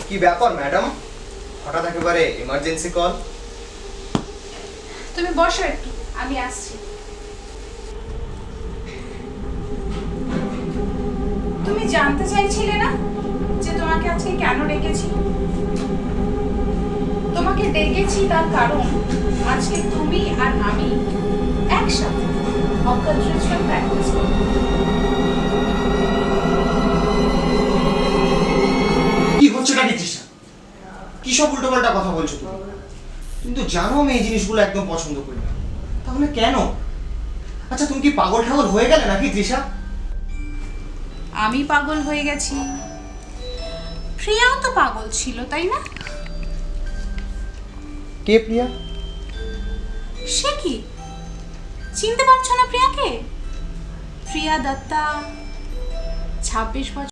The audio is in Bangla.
কি ব্যাপার ম্যাডাম, হঠাৎ একেবারে ইমার্জেন্সি কল? তুমি বসো একটু, আমি আসছি। তুমি জানতে চাইছিলে না যে তোমাকে আজকে কেন ডেকেছি? তোমাকে ডেকেছি তার কারণ আজকে তুমি আর আমি একসাথে অকালচুয়াল প্র্যাকটিস করব। কি হচ্ছে নাকি তৃষা? কি সব উল্টোপাল্টা কথা বলছো তুমি? তুমি তো জানো আমি এই জিনিসগুলো একদম পছন্দ করি না, তাহলে কেন? আচ্ছা তুমি কি পাগল ঠাগল হয়ে গেলে নাকি তৃষা? আমি পাগল হয়ে গেছি, প্রিয়াও তো পাগল ছিল, তাই না? কে প্রিয়া? সে কি, চিনতে পারছো না প্রিয়াকে? প্রিয়া দত্তা, 26 বছর